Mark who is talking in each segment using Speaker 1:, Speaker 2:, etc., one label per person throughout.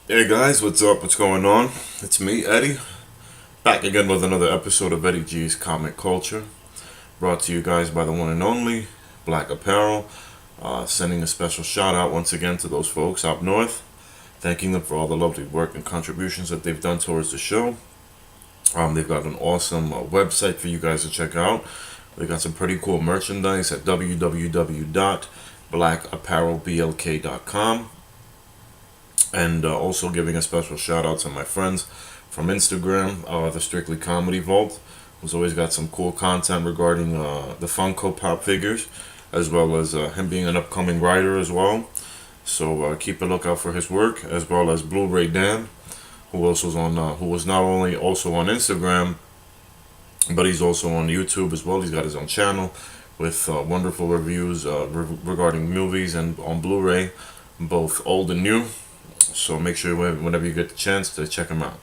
Speaker 1: Hey guys, what's up? What's going on? It's me, Eddie, back again with another episode of Eddie G's Comic Culture, brought to you guys by the one and only Black Apparel. Sending a special shout out once again to those folks up north, thanking them for all the lovely work and contributions that they've done towards the show. They've got an awesome website for you guys to check out. They got some pretty cool merchandise at www.blackapparelblk.com. And also giving a special shout out to my friends from Instagram, the Strictly Comedy Vault, who's always got some cool content regarding the Funko Pop figures, as well as him being an upcoming writer as well. So keep a lookout for his work, as well as Blu-ray Dan, who was not only also on Instagram, but he's also on YouTube as well. He's got his own channel with wonderful reviews regarding movies and on Blu-ray, both old and new. So make sure whenever you get the chance to check them out.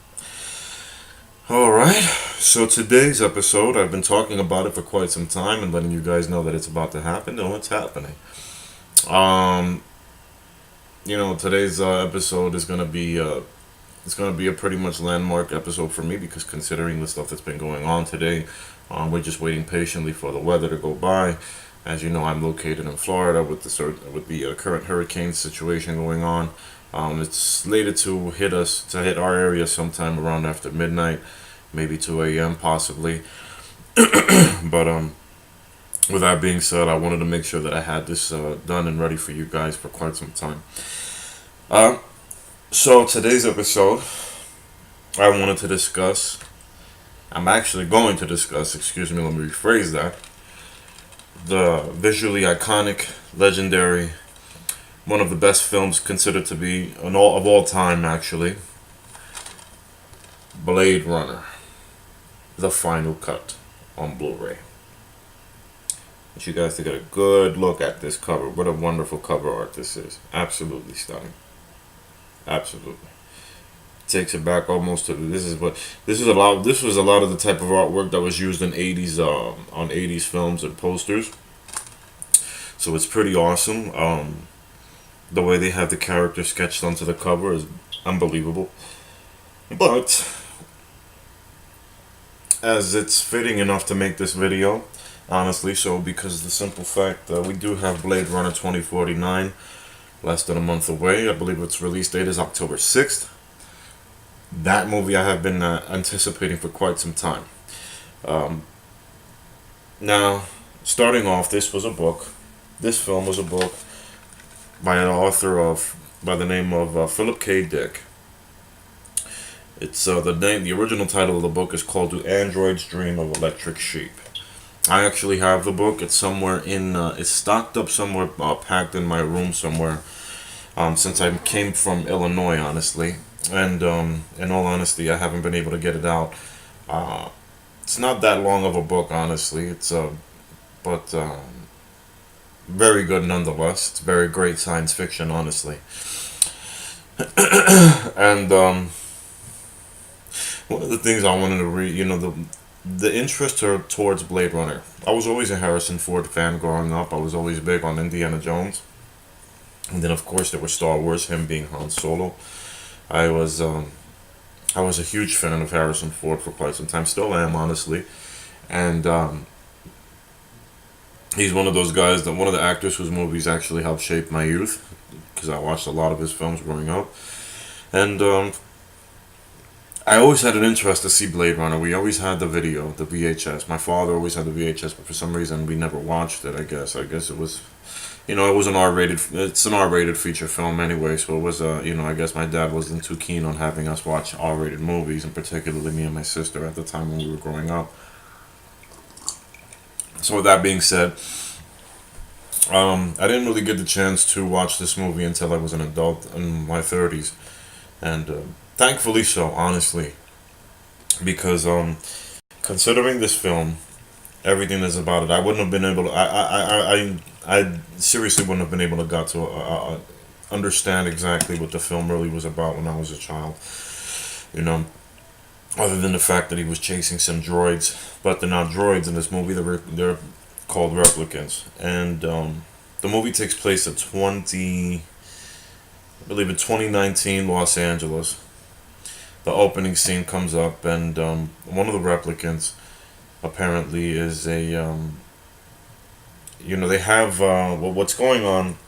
Speaker 1: Alright, so today's episode, I've been talking about it for quite some time and letting you guys know that it's about to happen. No, it's happening. Um, today's episode is gonna be it's gonna be a pretty much landmark episode for me because considering the stuff that's been going on today, we're just waiting patiently for the weather to go by. As you know, I'm located in Florida with the current hurricane situation going on. It's slated to hit our area sometime around after midnight, maybe 2 a.m. possibly. But with that being said, I wanted to make sure that I had this done and ready for you guys for quite some time. Uh, so today's episode, I wanted to discuss. I'm actually going to discuss. Excuse me. Let me rephrase that. The visually iconic, legendary, one of the best films considered to be of all time, actually. Blade Runner, the final cut on Blu-ray. I want you guys to get a good look at this cover. What a wonderful cover art this is. Absolutely stunning. Absolutely. Takes it back almost to this was a lot of the type of artwork that was used in 80s on 80s films and posters. So it's pretty awesome. The way they have the character sketched onto the cover is unbelievable. But as it's fitting enough to make this video, honestly, so because of the simple fact that we do have Blade Runner 2049 less than a month away. I believe its release date is October 6th. That movie I have been anticipating for quite some time. Um, Now, starting off, this film was a book by an author by the name of Philip K. Dick. It's the original title of the book is called "Do Androids Dream of Electric Sheep?" I actually have the book. It's somewhere it's stocked up somewhere, packed in my room somewhere. Since I came from Illinois, honestly, and in all honesty, I haven't been able to get it out. It's not that long of a book, honestly. But very good nonetheless. It's very great science fiction, honestly. And one of the things I wanted to read, the interest towards Blade Runner. I was always a Harrison Ford fan growing up. I was always big on Indiana Jones, and then of course there was Star Wars. Him being Han Solo. I was um, I was a huge fan of Harrison Ford for quite some time. Still am, honestly, and he's one of those guys one of the actors whose movies actually helped shape my youth because I watched a lot of his films growing up, and I always had an interest to see Blade Runner. We always had the video, the VHS. My father always had the VHS, but for some reason we never watched it. I guess it was, it was an R-rated. It's an R-rated feature film anyway, so it was I guess my dad wasn't too keen on having us watch R-rated movies, and particularly me and my sister at the time when we were growing up. So with that being said, I didn't really get the chance to watch this movie until I was an adult in my 30s, and thankfully so, honestly, because considering this film, everything is about it, I wouldn't have been able to. I seriously wouldn't have been able to got to understand exactly what the film really was about when I was a child. You know, other than the fact that he was chasing some droids, but they're not droids in this movie. They're called replicants, and the movie takes place at I believe in 2019 Los Angeles. The opening scene comes up, and one of the replicants apparently is a they have what's going on.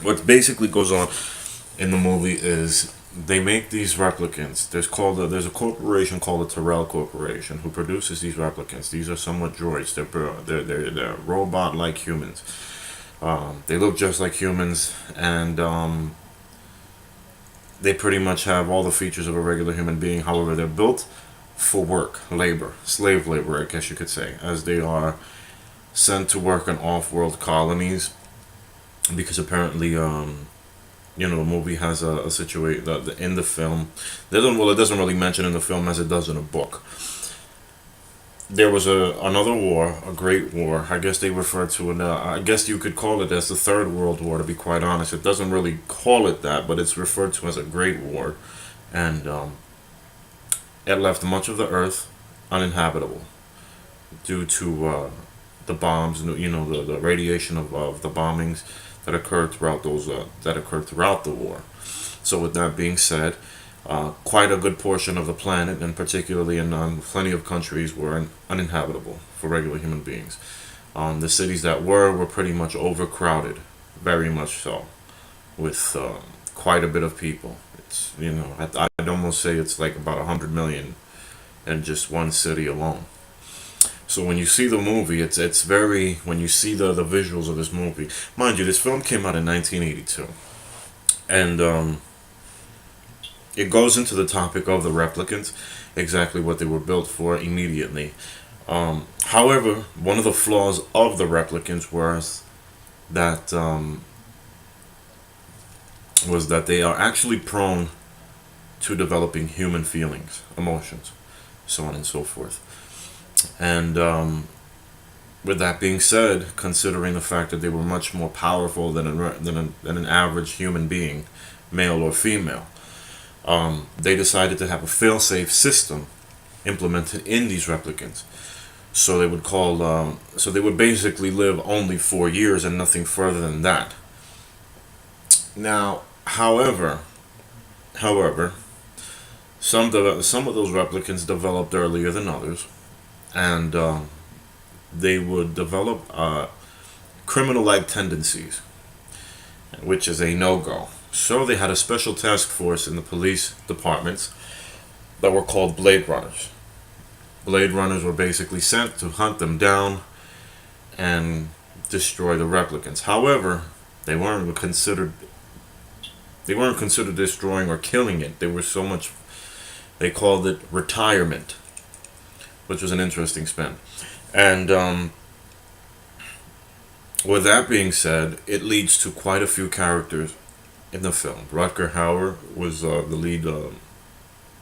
Speaker 1: What basically goes on in the movie is they make these replicants. There's a corporation called the Tyrell Corporation who produces these replicants. These are somewhat droids. They're robot like humans. They look just like humans, and they pretty much have all the features of a regular human being. However, they're built for work, labor, slave labor, I guess you could say, as they are sent to work in off-world colonies because apparently, the movie has a situation that in the film, it doesn't really mention in the film as it does in a book. There was another war, a great war. I guess they refer to it. I guess you could call it as the Third World War. To be quite honest, it doesn't really call it that, but it's referred to as a great war, and it left much of the Earth uninhabitable due to the bombs. The radiation of the bombings that occurred throughout the war. So with that being said, quite a good portion of the planet, and particularly in plenty of countries, were uninhabitable for regular human beings. The cities that were pretty much overcrowded, very much so, with quite a bit of people. It's I'd almost say it's like about 100 million in just one city alone. So when you see the movie, it's very when you see the visuals of this movie, mind you, this film came out in 1982, and it goes into the topic of the replicants, exactly what they were built for immediately. However, one of the flaws of the replicants that was that they are actually prone to developing human feelings, emotions, so on and so forth. And with that being said, considering the fact that they were much more powerful than an average human being, male or female, they decided to have a fail-safe system implemented in these replicants. So they would basically live only 4 years and nothing further than that. Now, however, some of those replicants developed earlier than others, and they would develop criminal-like tendencies, which is a no-go. So they had a special task force in the police departments that were called Blade Runners. Blade Runners were basically sent to hunt them down and destroy the replicants. However, they weren't considered destroying or killing it. They called it retirement, which was an interesting spin. And with that being said, it leads to quite a few characters in the film. Rutger Hauer was the lead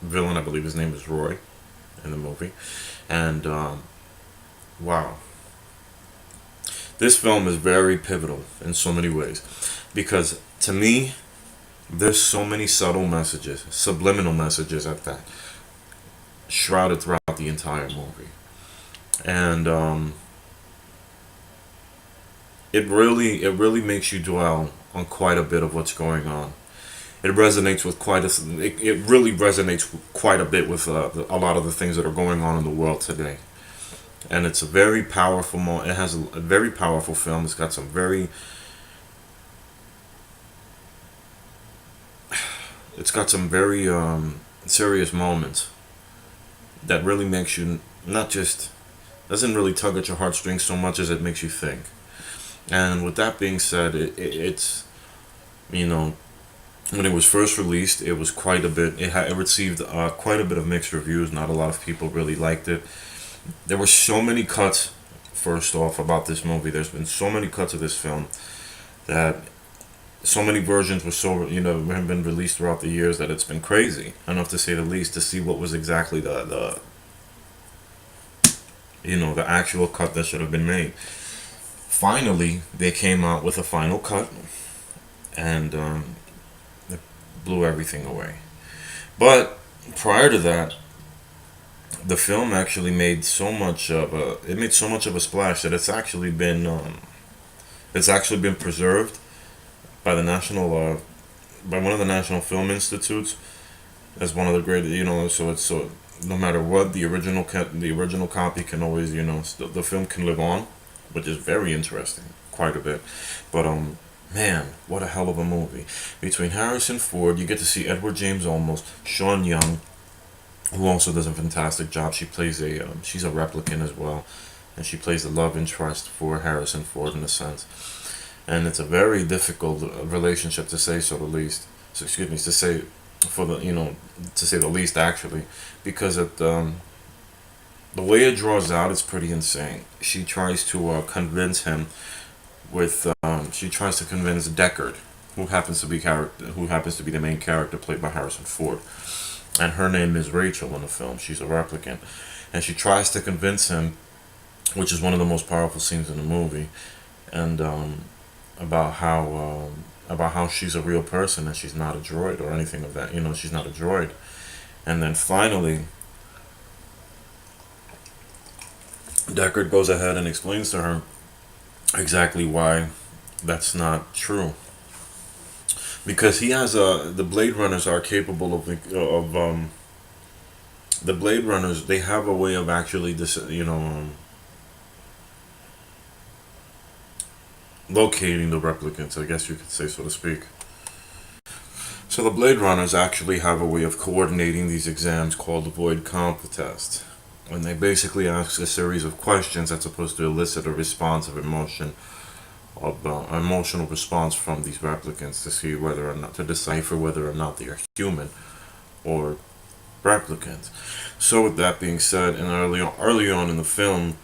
Speaker 1: villain. I believe his name is Roy in the movie. And wow. This film is very pivotal in so many ways. Because to me, there's so many subtle messages, subliminal messages at that, shrouded throughout the entire movie. And it really makes you dwell on quite a bit of what's going on. It resonates with it really resonates quite a bit with a lot of the things that are going on in the world today. And it's a very powerful it has a very powerful film. It's got some very serious moments that really makes you not just doesn't really tug at your heartstrings so much as it makes you think. And with that being said, it's when it was first released, it was quite a bit. It received quite a bit of mixed reviews. Not a lot of people really liked it. There were so many cuts. First off, about this movie, there's been so many cuts of this film that so many versions have been released throughout the years that it's been crazy enough to say the least to see what was exactly the actual cut that should have been made. Finally, they came out with a final cut, and it blew everything away. But prior to that, the film actually made so much of a splash that it's actually been preserved by the National by one of the National Film Institutes as one of the great, so it's so no matter what, the original copy can always, the film can live on, which is very interesting, quite a bit. But man, what a hell of a movie. Between Harrison Ford, you get to see Edward James Olmos, Sean Young, who also does a fantastic job. She's a replicant as well, and she plays the love interest for Harrison Ford in a sense. And it's a very difficult relationship to say so the least. So excuse me, to say for the to say the least actually, because the way it draws out is pretty insane. She tries to convince him she tries to convince Deckard, who happens to be the main character played by Harrison Ford, and her name is Rachel in the film. She's a replicant, and she tries to convince him, which is one of the most powerful scenes in the movie, and about how she's a real person and she's not a droid or anything of that. She's not a droid, and then finally Deckard goes ahead and explains to her exactly why that's not true. Because he has the Blade Runners are capable of the Blade Runners. They have a way of actually locating the replicants, I guess you could say, so to speak. So the Blade Runners actually have a way of coordinating these exams called the Void Comp test. And they basically ask a series of questions that's supposed to elicit a response of emotional response from these replicants to see whether or not to decipher whether or not they are human or replicants. So with that being said, and early on in the film,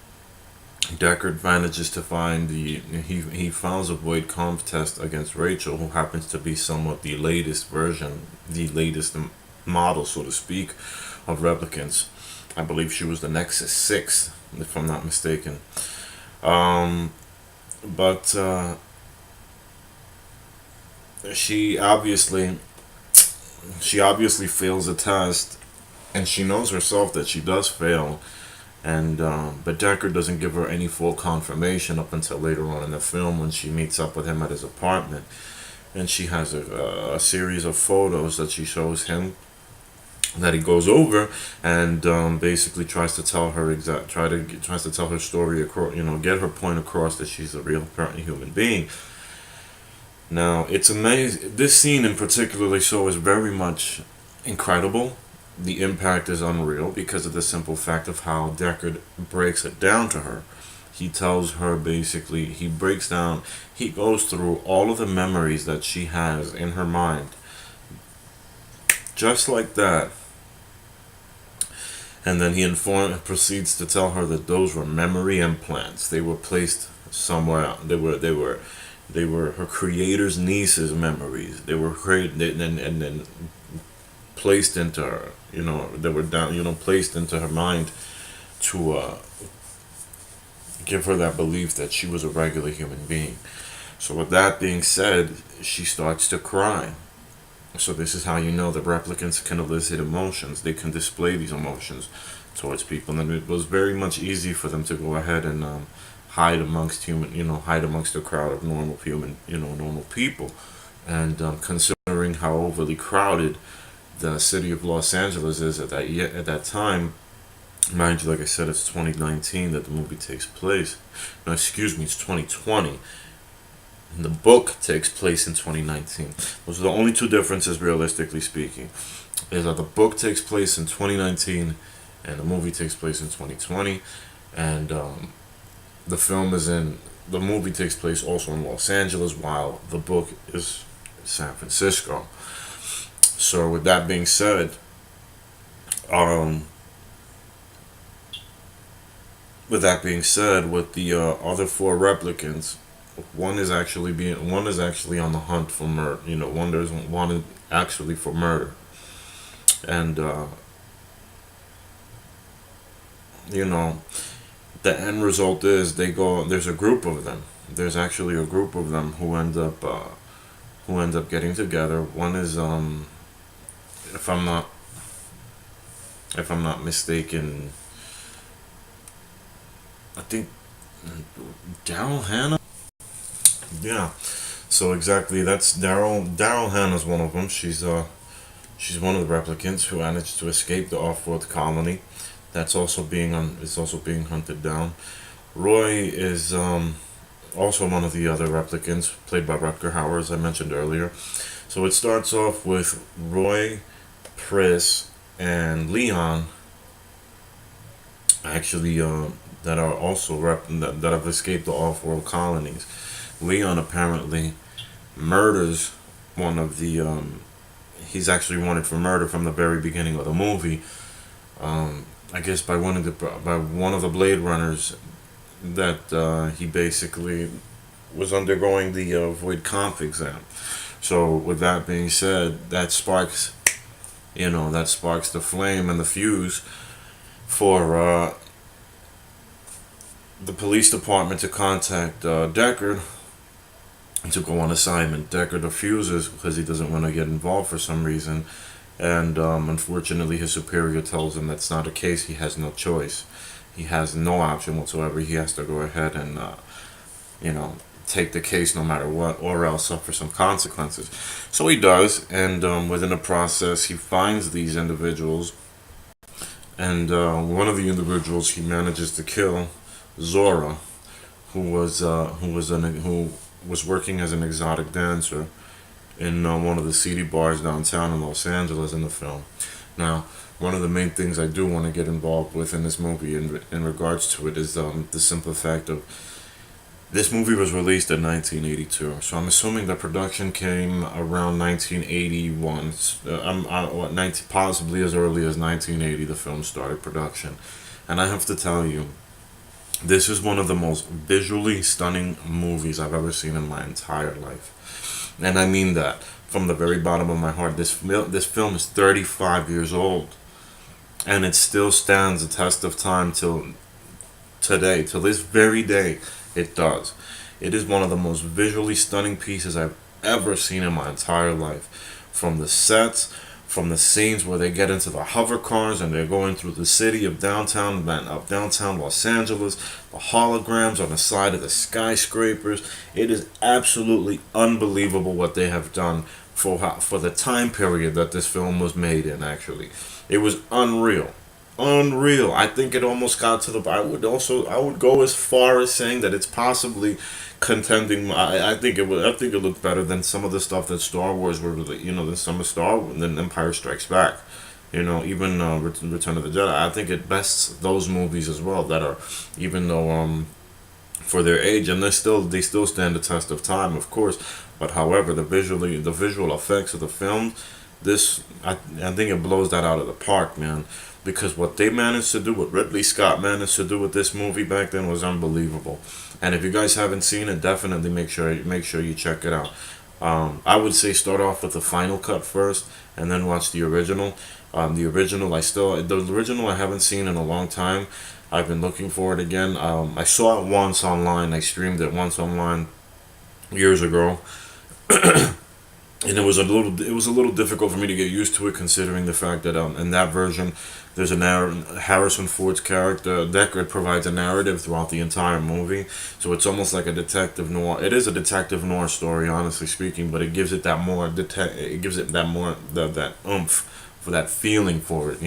Speaker 1: Deckard manages to find he files a void comp test against Rachel, who happens to be somewhat the latest version, the latest model, so to speak, of replicants. I believe she was the Nexus 6, if I'm not mistaken. But she obviously she obviously fails the test, and she knows herself that she does fail. And but Deckard doesn't give her any full confirmation up until later on in the film when she meets up with him at his apartment, and she has a series of photos that she shows him that he goes over, and basically tries to tell her tries to tell her story across, get her point across that she's a real human being. Now it's amazing. This scene in particularly so is very much incredible. The impact is unreal because of the simple fact of how Deckard breaks it down to her. He tells her basically, he goes through all of the memories that she has in her mind, just like that. And then proceeds to tell her that those were memory implants. They were placed somewhere. They were her creator's niece's memories. They were created and then placed into her. They were down. Placed into her mind to give her that belief that she was a regular human being. So with that being said, she starts to cry. So this is how you know that replicants can elicit emotions. They can display these emotions towards people, and it was very much easy for them to go ahead and hide amongst a crowd of normal people. And considering how overly crowded the city of Los Angeles is at that time, mind you, like I said, it's 2019 that the movie takes place. No, excuse me, it's 2020. The book takes place in 2019. Those are the only two differences, realistically speaking, is that the book takes place in 2019 and the movie takes place in 2020. And the movie takes place also in Los Angeles, while the book is San Francisco. So with that being said, um, with the other four replicants, one is actually on the hunt for murder. One is wanted actually for murder, and you know the end result is they go. There's a group of them. There's actually a group of them who end up getting together. One is if I'm not mistaken, I think Daryl Hannah. Yeah. So exactly, that's Daryl. Daryl Hannah's one of them. She's one of the replicants who managed to escape the off-world colony. That's also is also being hunted down. Roy is also one of the other replicants, played by Rutger Hauer, as I mentioned earlier. So it starts off with Roy, Pris, and Leon, actually, that are also that have escaped the off-world colonies. Leon apparently murders one of the. He's actually wanted for murder from the very beginning of the movie. I guess by one of the Blade Runners that he basically was undergoing the Void Comp exam. So with that being said, that sparks the flame and the fuse for the police department to contact Deckard to go on assignment. Deckard refuses because he doesn't want to get involved for some reason, and unfortunately, his superior tells him that's not the case. He has no choice. He has no option whatsoever. He has to go ahead and, you know, take the case no matter what, or else suffer some consequences. So he does, and within the process, he finds these individuals, and one of the individuals he manages to kill, Zora, who was working as an exotic dancer in one of the seedy bars downtown in Los Angeles in the film. Now, one of the main things I do want to get involved with in this movie, in regards to it, is the simple fact of this movie was released in 1982. So I'm assuming the production came around 1981. What 19, possibly as early as 1980, the film started production, and I have to tell you, this is one of the most visually stunning movies I've ever seen in my entire life. And I mean that from the very bottom of my heart. This film is 35 years old. And it still stands the test of time till today. Till this very day, it does. It is one of the most visually stunning pieces I've ever seen in my entire life. From the sets, from the scenes where they get into the hover cars and they're going through the city of downtown Los Angeles, the holograms on the side of the skyscrapers. It is absolutely unbelievable what they have done for the time period that this film was made in. Actually, it was unreal. I think it almost got to the. I would go as far as saying that it's possibly contending. I think it would. I think it looked better than some of the stuff that Star Wars were. Than some of Star Wars, than Empire Strikes Back. Even Return of the Jedi. I think it bests those movies as well. That are, even though for their age, and they still stand the test of time, of course. But however, the visual effects of the film, I think it blows that out of the park, man. Because what they managed to do, what Ridley Scott managed to do with this movie back then was unbelievable. And if you guys haven't seen it, definitely make sure you check it out. I would say start off with the final cut first, and then watch the original. The original I haven't seen in a long time. I've been looking for it again. I saw it once online. I streamed it once online years ago, and it was a little difficult for me to get used to it, considering the fact that in that version there's Harrison Ford's character Deckard provides a narrative throughout the entire movie, so it's almost like a detective noir. It is a detective noir story, honestly speaking, but it gives it that more that oomph, for that feeling for it,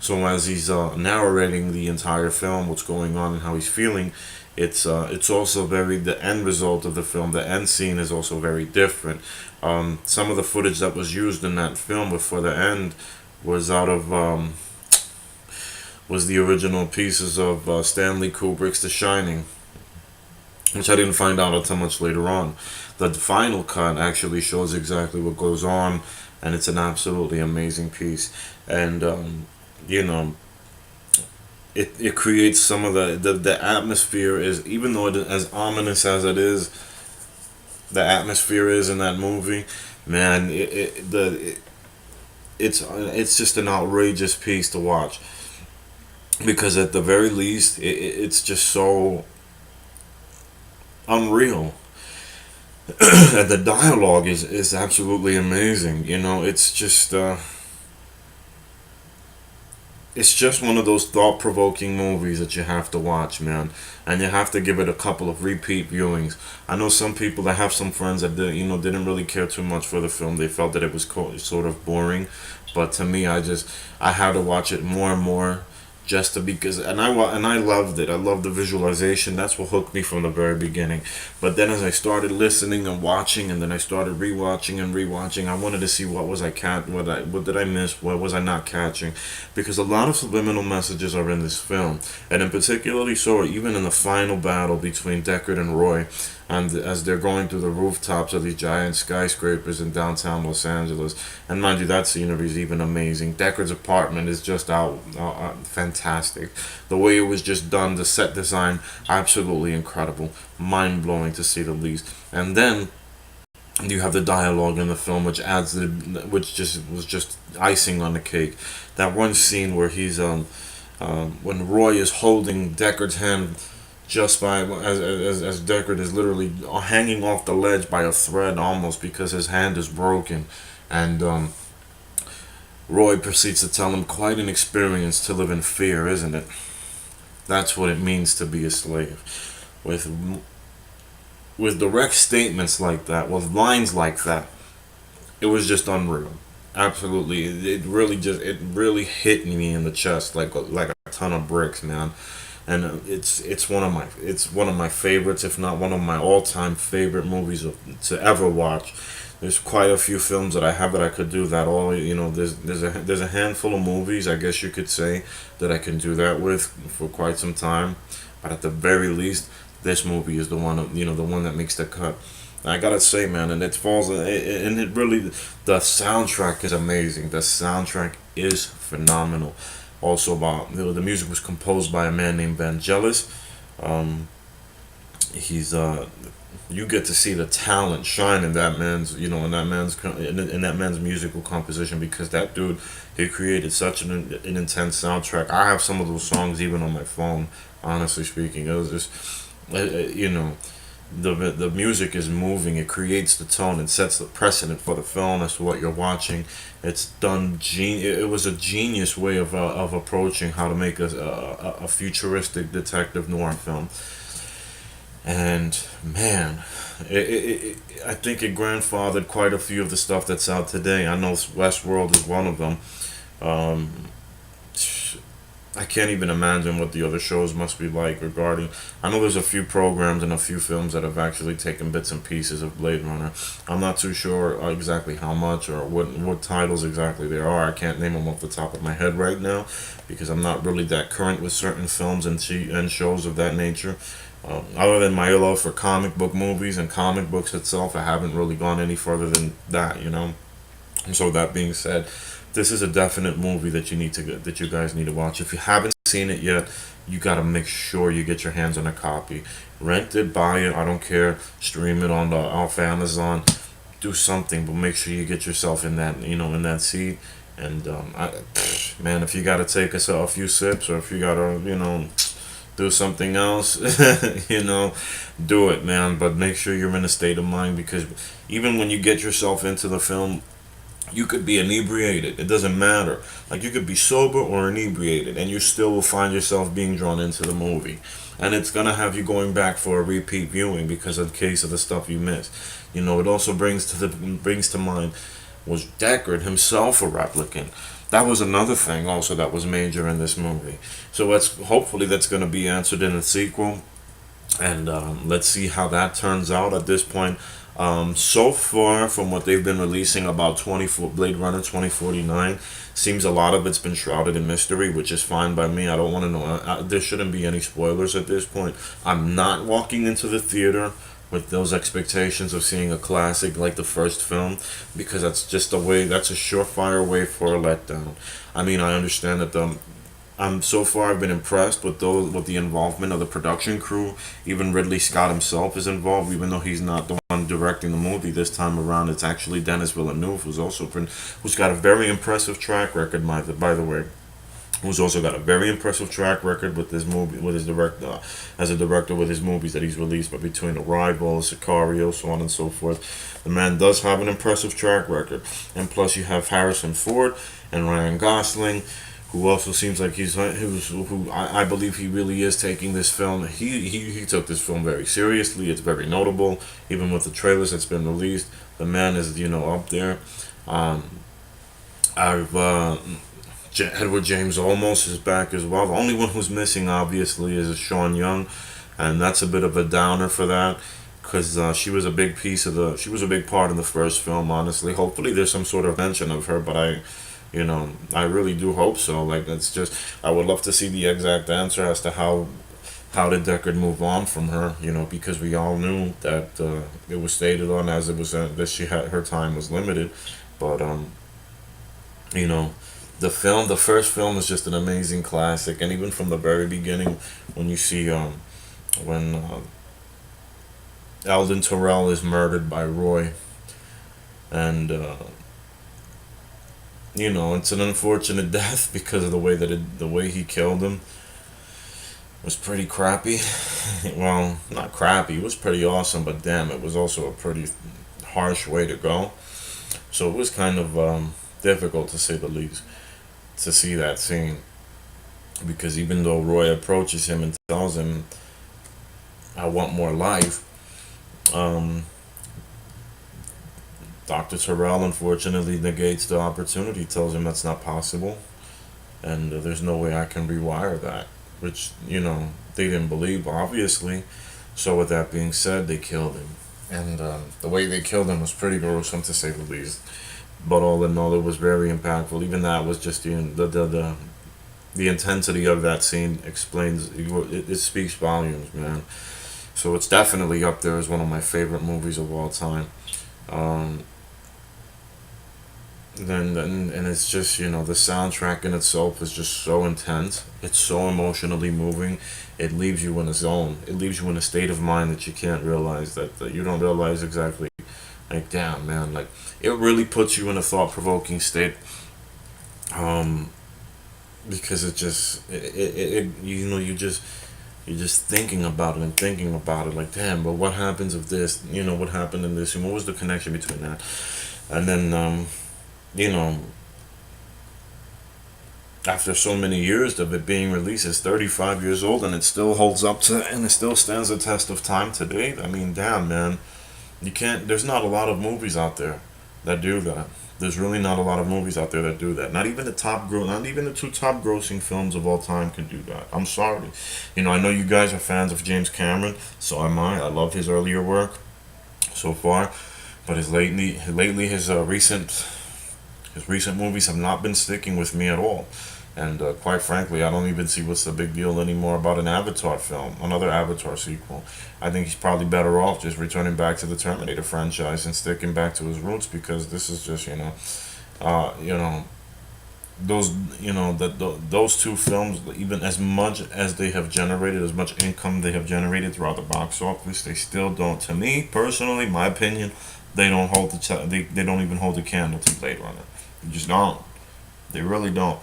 Speaker 1: So as he's narrating the entire film, what's going on and how he's feeling, it's also the end result of the film. The end scene is also very different. Some of the footage that was used in that film before the end was out of was the original pieces of Stanley Kubrick's The Shining, which I didn't find out until much later on. The final cut actually shows exactly what goes on, and it's an absolutely amazing piece. And it creates some of the atmosphere is, even though it is as ominous as it is, the atmosphere is in that movie, man. It's just an outrageous piece to watch, because at the very least it's just so unreal. And the dialogue is absolutely amazing. It's just it's just one of those thought-provoking movies that you have to watch, man, and you have to give it a couple of repeat viewings. I know some people, I have some friends that didn't really care too much for the film. They felt that it was sort of boring, but to me, I had to watch it more and more, just to because and I loved it. I loved the visualization. That's what hooked me from the very beginning. But then as I started listening and watching, and then I started rewatching and rewatching, I wanted to see what did I miss, what was I not catching, because a lot of subliminal messages are in this film, and in particularly so even in the final battle between Deckard and Roy, and as they're going through the rooftops of these giant skyscrapers in downtown Los Angeles. And mind you, that scenery is even amazing. Deckard's apartment is just fantastic. The way it was just done, the set design, absolutely incredible, mind blowing to say the least. And then you have the dialogue in the film, which just was just icing on the cake. That one scene where when Roy is holding Deckard's hand just by as Deckard is literally hanging off the ledge by a thread almost because his hand is broken, and Roy proceeds to tell him, "Quite an experience to live in fear, isn't it? That's what it means to be a slave." With direct statements like that, with lines like that, it was just unreal. Absolutely, it really hit me in the chest like a ton of bricks, man. And it's one of my favorites, if not one of my all time favorite movies to ever watch. There's quite a few films that I have that I could do that. There's a handful of movies, I guess you could say, that I can do that with for quite some time. But at the very least, this movie is the one that makes the cut. I gotta say, man, and it really, the soundtrack is amazing. The soundtrack is phenomenal. Also, the music was composed by a man named Vangelis. Um, he's You get to see the talent shine in that man's in that man's musical composition, because that dude, he created such an intense soundtrack. I have some of those songs even on my phone. Honestly speaking, it was just you know the music is moving. It creates the tone and sets the precedent for the film as to what you're watching. It's done. It was a genius way of approaching how to make a futuristic detective noir film. And man, I think it grandfathered quite a few of the stuff that's out today. I know Westworld is one of them. Um, I can't even imagine what the other shows must be like regarding. I know there's a few programs and a few films that have actually taken bits and pieces of Blade Runner. I'm not too sure exactly how much or what titles exactly there are. I can't name them off the top of my head right now because I'm not really that current with certain films and shows of that nature. Other than my love for comic book movies and comic books itself, I haven't really gone any further than that. And so that being said, this is a definite movie that you guys need to watch. If you haven't seen it yet, you gotta make sure you get your hands on a copy. Rent it, buy it, I don't care. Stream it off Amazon. Do something, but make sure you get yourself in that seat. And man, if you gotta take a few sips, or if you gotta do something else, do it, man. But make sure you're in a state of mind, because even when you get yourself into the film, you could be inebriated. It doesn't matter. Like, you could be sober or inebriated, and you still will find yourself being drawn into the movie. And it's gonna have you going back for a repeat viewing because in case of the stuff you missed. It also brings to mind, was Deckard himself a replicant? That was another thing also that was major in this movie. So hopefully that's gonna be answered in the sequel, and let's see how that turns out at this point. So far, from what they've been releasing about Blade Runner 2049, seems a lot of it's been shrouded in mystery, which is fine by me. I don't want to know. There shouldn't be any spoilers at this point. I'm not walking into the theater with those expectations of seeing a classic like the first film, because that's a surefire way for a letdown. I mean, I understand that so far I've been impressed with the involvement of the production crew. Even Ridley Scott himself is involved, even though he's not the one directing the movie this time around. It's actually Denis Villeneuve, who's got a very impressive track record, by the way. Who's also got a very impressive track record with this movie, with his director, as a director, with his movies that he's released, but between Arrival, Sicario, so on and so forth. The man does have an impressive track record. And plus you have Harrison Ford and Ryan Gosling, who also seems like who I believe he really is taking this film. He took this film very seriously. It's very notable, even with the trailers that's been released. The man is up there. Um, I've Edward James Olmos is back as well. The only one who's missing, obviously, is Sean Young, and that's a bit of a downer for that, because she was a big she was a big part in the first film. Honestly, hopefully there's some sort of mention of her, but I really do hope so. Like, it's just, I would love to see the exact answer as to how did Deckard move on from her. Because we all knew that it was stated on as it was that she had her time was limited, but you know the first film is just an amazing classic, and even from the very beginning, when you see when Alden Terrell is murdered by Roy, and it's an unfortunate death because of the way he killed him was pretty crappy. Well, not crappy, it was pretty awesome, but damn, it was also a pretty harsh way to go. So it was kind of difficult, to say the least, to see that scene, because even though Roy approaches him and tells him, "I want more life," um, Dr. Terrell unfortunately negates the opportunity, tells him that's not possible, and there's no way I can rewire that, which, they didn't believe, obviously. So, with that being said, they killed him. And the way they killed him was pretty gruesome, to say the least. But all in all, it was very impactful. Even that was just the intensity of that scene explains, it speaks volumes, man. So it's definitely up there as one of my favorite movies of all time. Um, and it's just, the soundtrack in itself is just so intense. It's so emotionally moving. It leaves you in a zone. It leaves you in a state of mind that you can't realize, that you don't realize exactly. Like, damn, man, like, it really puts you in a thought-provoking state. Um, because it just, you're just thinking about it and thinking about it. Like, damn, but what happens if this? What happened in this? And what was the connection between that? And then, you know, after so many years of it being released, it's 35 years old, and it still holds up and it still stands the test of time today. I mean, damn, man. There's not a lot of movies out there that do that. There's really not a lot of movies out there that do that. Not even the two top grossing films of all time can do that. I'm sorry. I know you guys are fans of James Cameron, so am I. I love his earlier work so far, but lately his recent movies have not been sticking with me at all. And quite frankly, I don't even see what's the big deal anymore about an Avatar film, another Avatar sequel. I think he's probably better off just returning back to the Terminator franchise and sticking back to his roots, because this is just, uh, you know, those two films, even as much as they have generated, as much income they have generated throughout the box office, they still don't. To me personally, my opinion, they don't hold they don't even hold a candle to Blade Runner. They just don't. They really don't.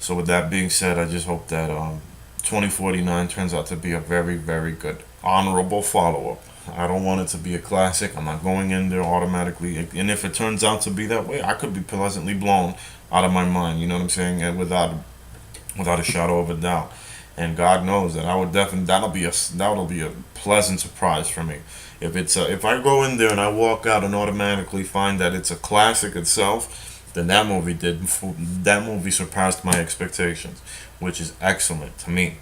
Speaker 1: So with that being said, I just hope that 2049 turns out to be a very, very good, honorable follow-up. I don't want it to be a classic. I'm not going in there automatically. And if it turns out to be that way, I could be pleasantly blown out of my mind. You know what I'm saying? And without a shadow of a doubt. And God knows that I would definitely that'll be a pleasant surprise for me. If I go in there and I walk out and automatically find that it's a classic itself, then that movie surpassed my expectations, which is excellent to me,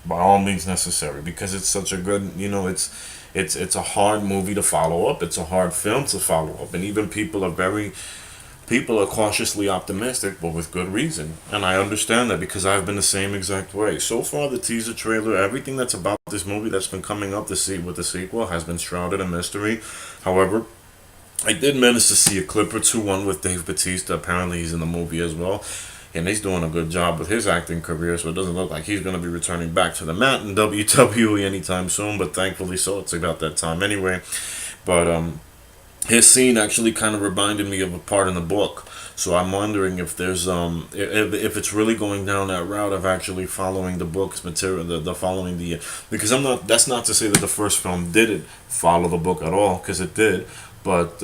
Speaker 1: by all means necessary, because it's such a good, it's a hard movie to follow up. It's a hard film to follow up, and even people are cautiously optimistic, but with good reason. And I understand that, because I've been the same exact way. So far, the teaser trailer, everything that's about this movie that's been coming up to see with the sequel has been shrouded in mystery. However, I did manage to see a clip or two, one with Dave Bautista. Apparently, he's in the movie as well. And he's doing a good job with his acting career, so it doesn't look like he's going to be returning back to the mat in WWE anytime soon, but thankfully so. It's about that time anyway. But his scene actually kind of reminded me of a part in the book. So I'm wondering if there's if it's really going down that route of actually following the book's material, the following the, because I'm not. That's not to say that the first film didn't follow the book at all, because it did. But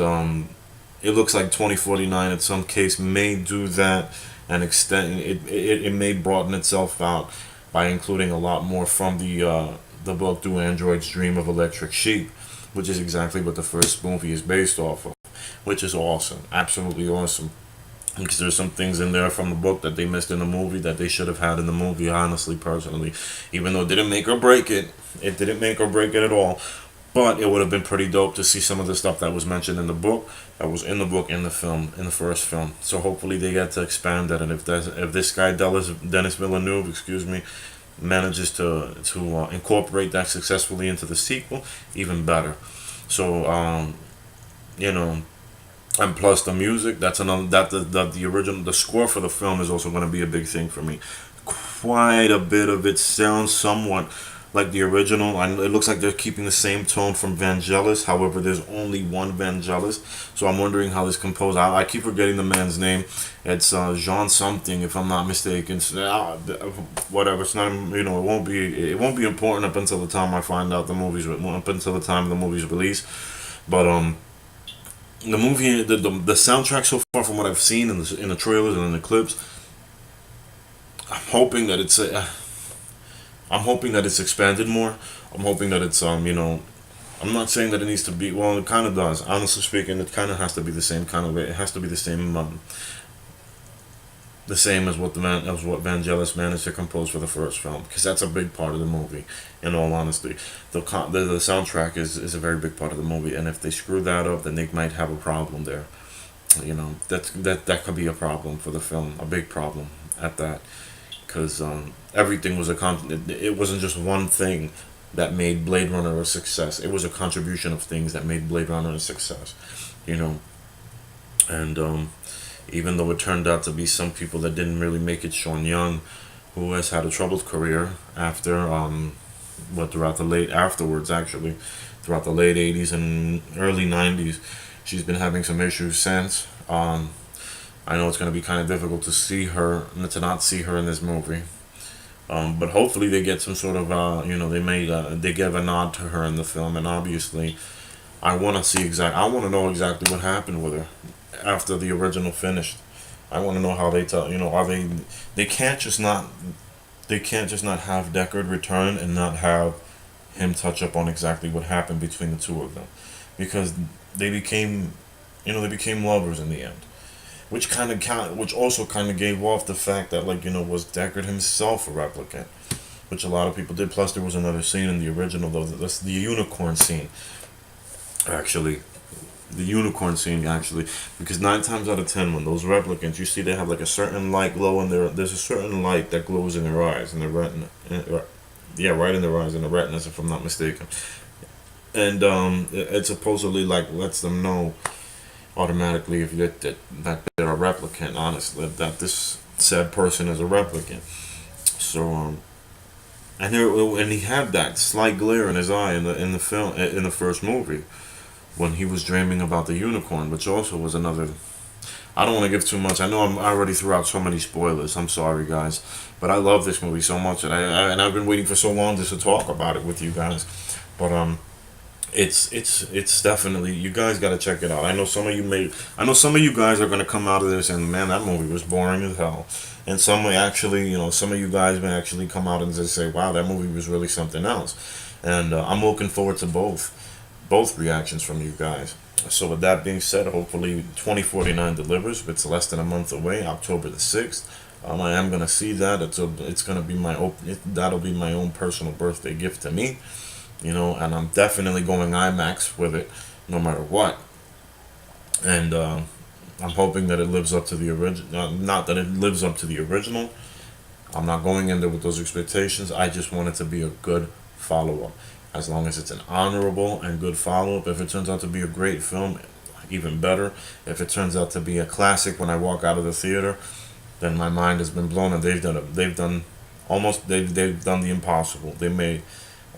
Speaker 1: it looks like 2049 in some case may do that, and extend it may broaden itself out by including a lot more from the book Do Androids Dream of Electric Sheep, which is exactly what the first movie is based off of, which is awesome, absolutely awesome. Because there's some things in there from the book that they missed in the movie that they should have had in the movie. Honestly, personally, even though it didn't make or break it, it didn't make or break it at all. But it would have been pretty dope to see some of the stuff that was mentioned in the book, that was in the book, in the film, in the first film. So hopefully they get to expand that, and if this guy Dennis Villeneuve, excuse me, manages to incorporate that successfully into the sequel, even better. So you know, and plus the music, that's another the original, the score for the film is also going to be a big thing for me. Quite a bit of it sounds somewhat like the original, and it looks like they're keeping the same tone from Vangelis. However, there's only one Vangelis, so I'm wondering how this composed. I keep forgetting the man's name. It's Jean something, if I'm not mistaken. So, whatever. It's not. It won't be important up until the time I find out the movies. Up until the time of the movie's release, but the movie, the soundtrack so far, from what I've seen in the trailers and in the clips, I'm hoping that I'm hoping that it's expanded more. I'm hoping that it's I'm not saying that it needs to be. Well, it kind of does. Honestly speaking, it kind of has to be the same kind of way. It has to be the same as what Vangelis managed to compose for the first film, because that's a big part of the movie. In all honesty, the soundtrack is a very big part of the movie, and if they screw that up, then they might have a problem there. That could be a problem for the film, a big problem at that, because everything was it wasn't just one thing that made Blade Runner a success. It was a contribution of things that made Blade Runner a success, you know, and even though it turned out to be some people that didn't really make it. Sean Young, who has had a troubled career after throughout the late afterwards actually, throughout the late '80s and early '90s, she's been having some issues since. I know it's going to be kind of difficult to not see her in this movie. But hopefully they get some sort of they give a nod to her in the film, and obviously I want to know exactly what happened with her after the original finished. I want to know how they tell, are they can't just not have Deckard return and not have him touch up on exactly what happened between the two of them, because they became lovers in the end, which also kind of gave off the fact that, was Deckard himself a replicant, which a lot of people did. Plus there was another scene in the original, though, that's the unicorn scene, actually. The unicorn scene, actually, because 9 times out of 10, when those replicants, you see they have like a certain light glow in there's a certain light that glows in their eyes, in their retina. Yeah, right in their eyes, in the retinas, if I'm not mistaken. And it supposedly lets them know automatically if that they're a replicant. Honestly, that this said person is a replicant. So and he had that slight glare in his eye in the film, in the first movie, when he was dreaming about the unicorn, which also was another. I don't want to give too much. I know I already threw out so many spoilers. I'm sorry, guys, but I love this movie so much, and I've been waiting for so long just to talk about it with you guys. But it's definitely, you guys got to check it out. I know some of you guys are gonna come out of this and, man, that movie was boring as hell. And some of you guys may actually come out and just say, wow, that movie was really something else. And I'm looking forward to both reactions from you guys. So with that being said, hopefully 2049 delivers. It's less than a month away, October the 6th. I am gonna see that. It's gonna be that'll be my own personal birthday gift to me, and I'm definitely going IMAX with it, no matter what. And I'm hoping that it lives up to the original. Not that it lives up to the original. I'm not going in there with those expectations. I just want it to be a good follow-up. As long as it's an honorable and good follow-up. If it turns out to be a great film, even better. If it turns out to be a classic when I walk out of the theater, then my mind has been blown, and they've done the impossible. They made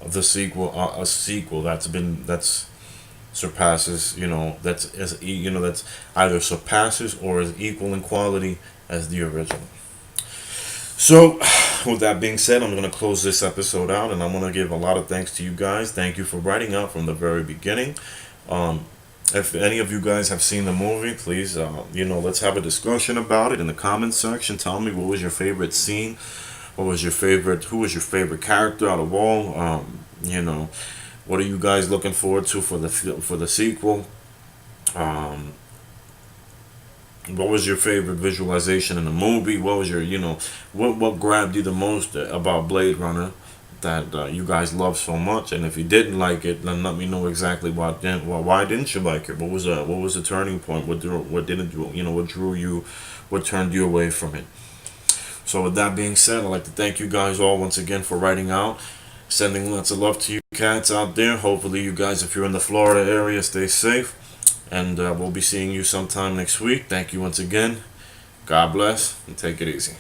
Speaker 1: the sequel a sequel that's surpasses, that's either surpasses or is equal in quality as the original. So, with that being said, I'm going to close this episode out, and I'm going to give a lot of thanks to you guys. Thank you for writing out from the very beginning. If any of you guys have seen the movie, please, let's have a discussion about it in the comments section. Tell me what was your favorite scene, what was your favorite, who was your favorite character out of all. What are you guys looking forward to for the sequel? Um, what was your favorite visualization in the movie? What was your, what grabbed you the most about Blade Runner that you guys love so much? And if you didn't like it, then let me know exactly why didn't you like it? What was the turning point? What didn't what drew you, what turned you away from it? So with that being said, I'd like to thank you guys all once again for writing out, sending lots of love to you cats out there. Hopefully you guys, if you're in the Florida area, stay safe. And we'll be seeing you sometime next week. Thank you once again. God bless and take it easy.